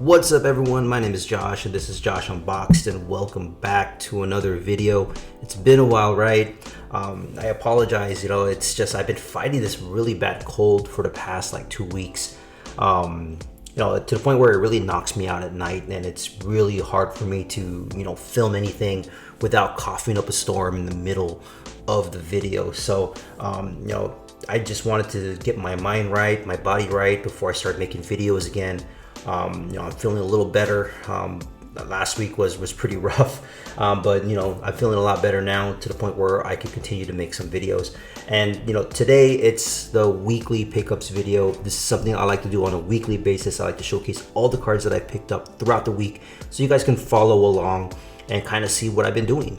What's up everyone, my name is Josh and this is Josh Unboxed and welcome back to another video. It's been a while, right? I apologize, it's just I've been fighting this really bad cold for the past like 2 weeks. To the point where it really knocks me out at night, and it's really hard for me to, film anything without coughing up a storm in the middle of the video. So, I just wanted to get my mind right, my body right before I start making videos again. I'm feeling a little better. Last week was pretty rough, but I'm feeling a lot better now to the point where I can continue to make some videos. And today it's the weekly pickups video. This is something I like to do on a weekly basis. I like to showcase all the cards that I picked up throughout the week, so you guys can follow along and kind of see what I've been doing.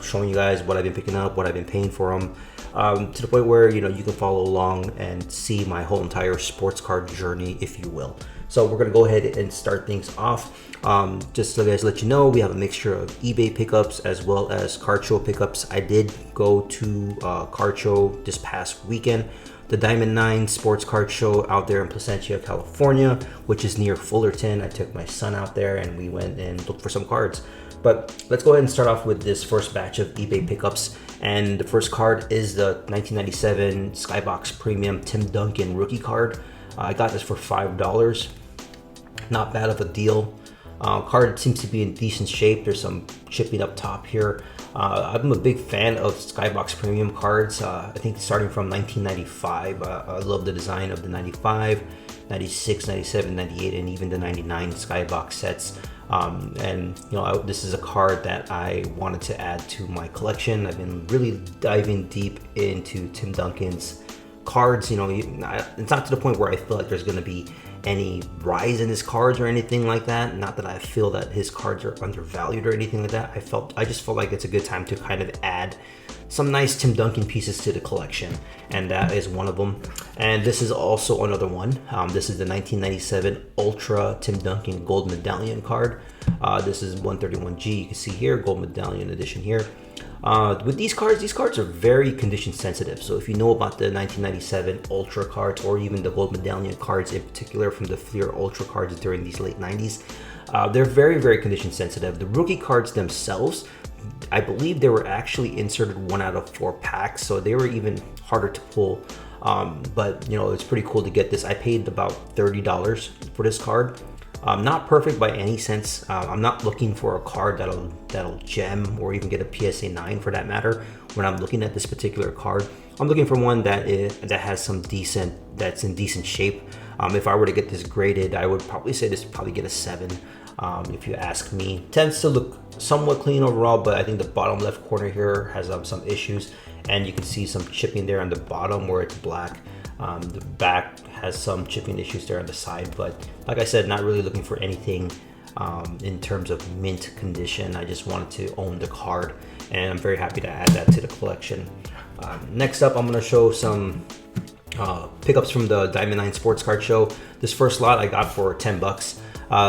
Showing you guys what I've been picking up, what I've been paying for them, to the point where you can follow along and see my whole entire sports card journey, if you will. So we're gonna go ahead and start things off. Just so guys let you know, we have a mixture of eBay pickups as well as card show pickups. I did go to card show this past weekend, the Diamond 9 sports card show out there in Placentia, California, which is near Fullerton. I took my son out there and we went and looked for some cards. But let's go ahead and start off with this first batch of eBay pickups. And the first card is the 1997 Skybox Premium Tim Duncan rookie card. I got this for $5. Not bad of a deal. Card seems to be in decent shape. There's some chipping up top here. I'm a big fan of Skybox Premium cards. I think starting from 1995. I love the design of the 95, 96, 97, 98, and even the 99 Skybox sets. This is a card that I wanted to add to my collection. I've been really diving deep into Tim Duncan's cards. It's not to the point where I feel like there's going to be any rise in his cards or anything like that. Not that I feel that his cards are undervalued or anything like that. I just felt like it's a good time to kind of add some nice Tim Duncan pieces to the collection, and that is one of them. And this is also another one. This is the 1997 Ultra Tim Duncan Gold Medallion card. This is 131G. You can see here, Gold Medallion edition here. With these cards are very condition sensitive. So if you know about the 1997 Ultra cards, or even the Gold Medallion cards in particular from the Fleer Ultra cards during these late 90s, they're very, very condition sensitive. The rookie cards themselves, I believe they were actually inserted 1 out of 4 packs, so they were even harder to pull. But it's pretty cool to get this. I paid about $30 for this card. Not perfect by any sense. I'm not looking for a card that'll gem or even get a PSA 9 for that matter. When I'm looking at this particular card, I'm looking for one that has some that's in decent shape. If I were to get this graded, I would probably say this would probably get a 7. If you ask me. Tends to look somewhat clean overall, but I think the bottom left corner here has some issues, and you can see some chipping there on the bottom where it's black. The back has some chipping issues there on the side, but like I said, not really looking for anything in terms of mint condition. I just wanted to own the card, and I'm very happy to add that to the collection. Next up, I'm going to show some pickups from the Diamond 9 Sports Card Show. This first lot I got for $10.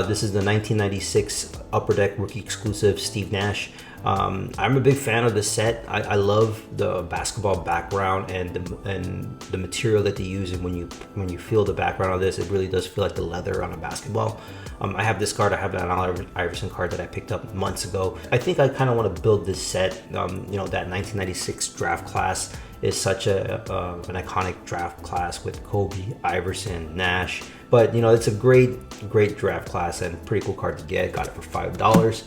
This is the 1996 Upper Deck Rookie Exclusive Steve Nash. I'm a big fan of the set. I love the basketball background and the material that they use, and when you feel the background of this, it really does feel like the leather on a basketball. I have this card. I have an Allen Iverson card that I picked up months ago. I think I kind of want to build this set. That 1996 draft class is such an iconic draft class with Kobe, Iverson, Nash. But it's a great draft class and pretty cool card to get. Got it for $5.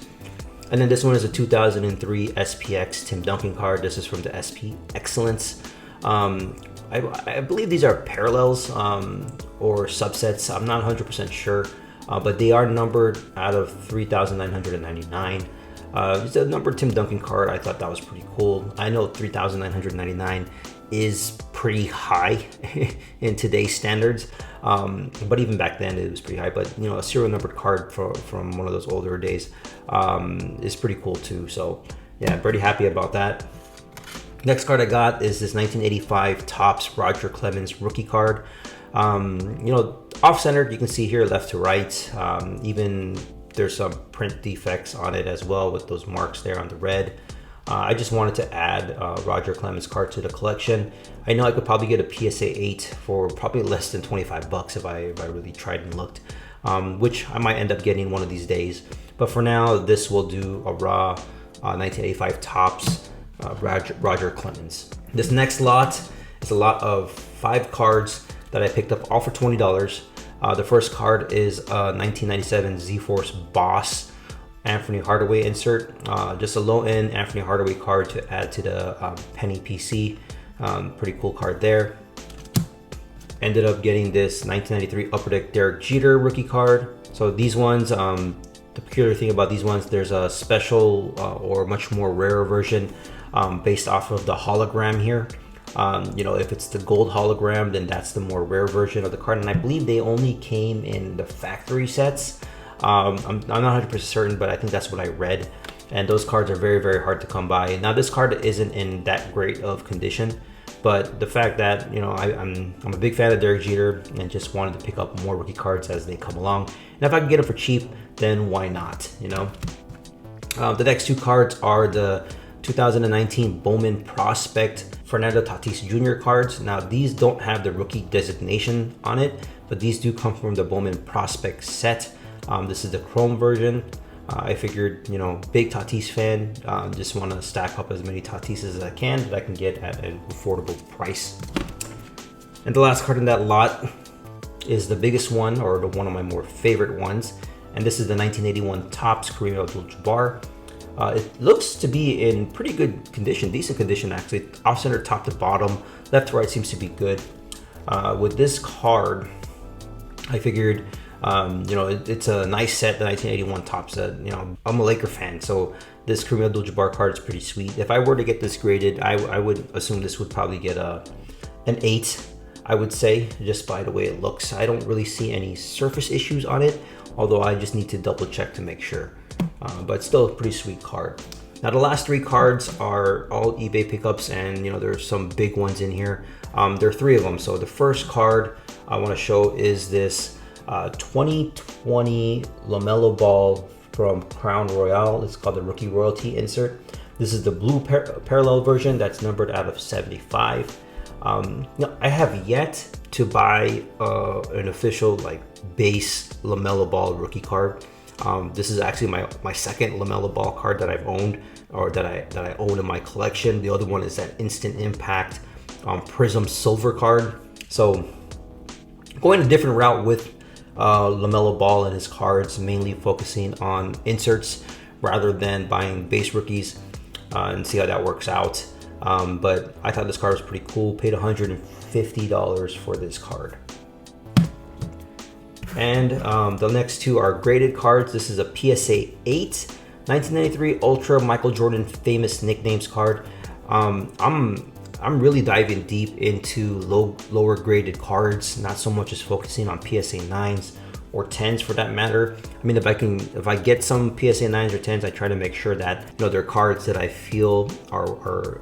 And then this one is a 2003 Spx Tim Duncan card. This is from the SP Excellence. I believe these are parallels or subsets. I'm not 100% sure, but they are numbered out of 3,999. It's a numbered Tim Duncan card. I thought that was pretty cool. I know 3,999 is pretty high in today's standards, but even back then it was pretty high. But a serial numbered card from one of those older days is pretty cool too. So yeah, I'm pretty happy about that. Next card I got is this 1985 Topps Roger Clemens rookie card. Off-centered, you can see here left to right. Even there's some print defects on it as well with those marks there on the red. I just wanted to add Roger Clemens card to the collection. I know I could probably get a PSA 8 for probably less than $25 if I really tried and looked. which I might end up getting one of these days. But for now, this will do a raw 1985 Topps Roger Clemens. This next lot is a lot of 5 cards that I picked up all for $20. The first card is a 1997 Z-Force Boss Anthony Hardaway insert. Just a low-end Anthony Hardaway card to add to the penny PC. Pretty cool card there. Ended up getting this 1993 Upper Deck Derek Jeter rookie card. So these ones, the peculiar thing about these ones, there's a special or much more rare version based off of the hologram here. You know, if it's the gold hologram, then that's the more rare version of the card, and I believe they only came in the factory sets. I'm not 100% certain, but I think that's what I read, and those cards are very, very hard to come by. Now this card isn't in that great of condition, but the fact that, you know, I'm a big fan of Derek Jeter and just wanted to pick up more rookie cards as they come along, and if I can get them for cheap, then why not, you know. The next 2 cards are the 2019 Bowman Prospect Fernando Tatis Jr. cards. Now these don't have the rookie designation on it, but these do come from the Bowman Prospect set. This is the Chrome version. I figured, you know, big Tatis fan, just want to stack up as many Tatises as I can that I can get at an affordable price. And the last card in that lot is the biggest one, or one of my more favorite ones, and this is the 1981 Topps Kareem Abdul-Jabbar. It looks to be in pretty good condition, decent condition actually. Off center, top to bottom, left to right seems to be good. With this card, I figured, you know, it's a nice set, the 1981 Topps set. You know, I'm a Laker fan, so this Kareem Abdul-Jabbar card is pretty sweet. If I were to get this graded, I would assume this would probably get an 8, I would say, just by the way it looks. I don't really see any surface issues on it, although I just need to double check to make sure. But still a pretty sweet card. Now the last 3 cards are all eBay pickups, and you know, there's some big ones in here. There are 3 of them. So the first card I want to show is this 2020 LaMelo Ball from Crown Royale. It's called the Rookie Royalty insert. This is the blue parallel version that's numbered out of 75. Now, I have yet to buy an official like base LaMelo Ball rookie card. This is actually my second LaMelo Ball card that I've owned, or that I own in my collection. The other one is that Instant Impact Prism Silver card. So going a different route with LaMelo Ball and his cards, mainly focusing on inserts rather than buying base rookies, and see how that works out. But I thought this card was pretty cool. Paid $150 for this card. And the next 2 are graded cards. This is a PSA 8 1993 Ultra Michael Jordan Famous Nicknames card. I'm really diving deep into lower graded cards, not so much as focusing on PSA 9s or 10s for that matter. I mean, if I get some PSA 9s or 10s, I try to make sure that, you know, they're cards that I feel are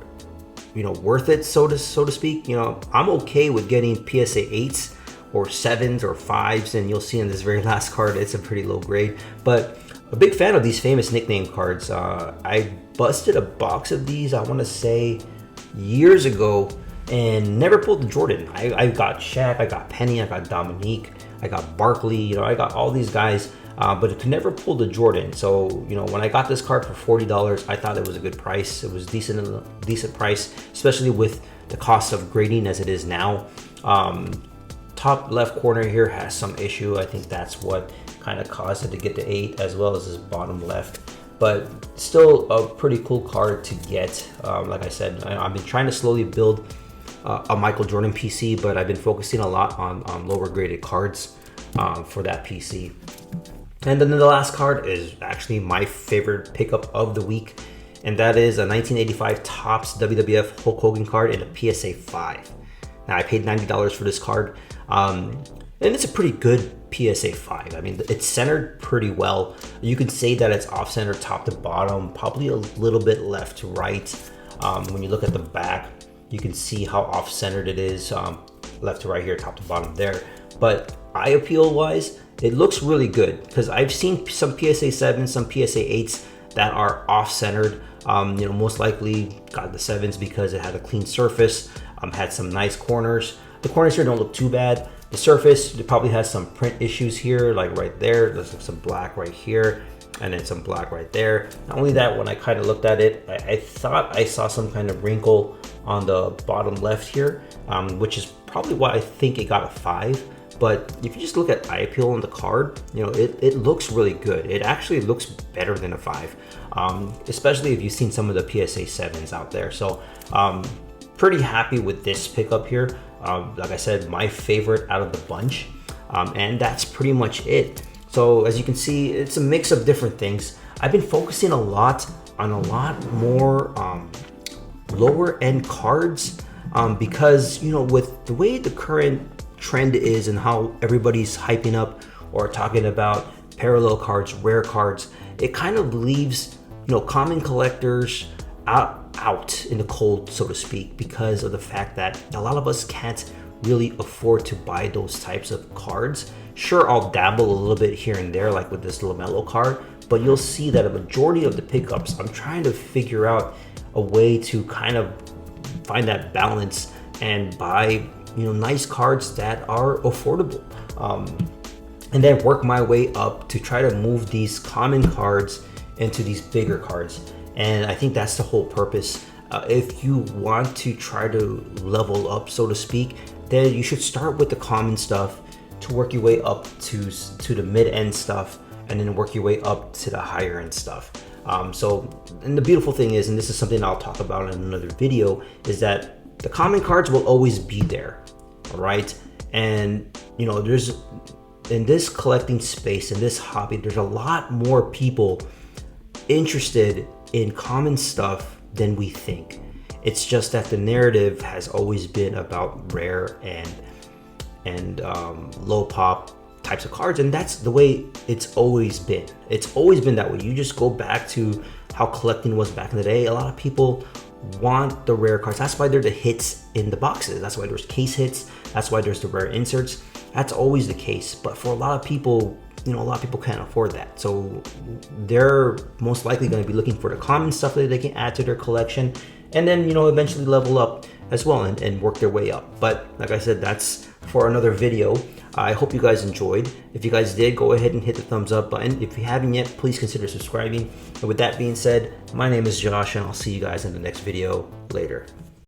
you know, worth it, so to speak. You know, I'm okay with getting PSA 8s or 7s or 5s, and you'll see in this very last card it's a pretty low grade, but a big fan of these famous nickname cards. I busted a box of these, I want to say years ago, and never pulled the Jordan. I got Shaq, I got Penny, I got Dominique, I got Barkley, you know, I got all these guys, but it could never pull the Jordan. So, you know, when I got this card for $40, I thought it was a good price. It was decent price, especially with the cost of grading as it is now. Top left corner here has some issue. I think that's what kind of caused it to get to 8, as well as this bottom left. But still a pretty cool card to get. Like I said, I've been trying to slowly build a Michael Jordan PC, but I've been focusing a lot on lower graded cards for that PC. And then the last card is actually my favorite pickup of the week, and that is a 1985 Topps WWF Hulk Hogan card in a PSA 5. Now I paid $90 for this card, and it's a pretty good PSA 5. I mean, it's centered pretty well. You can say that it's off center top to bottom, probably a little bit left to right. When you look at the back, you can see how off centered it is, left to right here, top to bottom there. But eye appeal wise, it looks really good, because I've seen some PSA 7s, some PSA 8s that are off centered. You know, most likely got the 7s because it had a clean surface, had some nice corners. The corners here don't look too bad, The surface, it probably has some print issues here, like right there. There's some black right here, and then some black right there. Not only that, when I kind of looked at it, I thought I saw some kind of wrinkle on the bottom left here, which is probably why I think it got a 5. But if you just look at eye appeal on the card, you know, it looks really good. It actually looks better than a 5, especially if you've seen some of the PSA 7s out there. So pretty happy with this pickup here. Like I said, my favorite out of the bunch, and that's pretty much it. So as you can see, it's a mix of different things. I've been focusing a lot on a lot more lower end cards because, you know, with the way the current trend is and how everybody's hyping up or talking about parallel cards, rare cards, it kind of leaves, you know, common collectors out in the cold, so to speak, because of the fact that a lot of us can't really afford to buy those types of cards. Sure, I'll dabble a little bit here and there, like with this LaMelo card, but you'll see that a majority of the pickups, I'm trying to figure out a way to kind of find that balance and buy, you know, nice cards that are affordable, and then work my way up to try to move these common cards into these bigger cards. And I think that's the whole purpose. If you want to try to level up, so to speak, then you should start with the common stuff to work your way up to the mid-end stuff, and then work your way up to the higher end stuff. And the beautiful thing is, and this is something I'll talk about in another video, is that the common cards will always be there, all right? And, you know, there's, in this collecting space, in this hobby, there's a lot more people interested in common stuff than we think. It's just that the narrative has always been about rare and low pop types of cards, and that's the way it's always been. It's always been that way. You just go back to how collecting was back in the day. A lot of people want the rare cards. That's why they're the hits in the boxes. That's why there's case hits. That's why there's the rare inserts. That's always the case. But for a lot of people, you know, a lot of people can't afford that. So they're most likely going to be looking for the common stuff that they can add to their collection, and then, you know, eventually level up as well and work their way up. But like I said, that's for another video. I hope you guys enjoyed. If you guys did, go ahead and hit the thumbs up button. If you haven't yet, please consider subscribing. And with that being said, my name is Josh, and I'll see you guys in the next video. Later.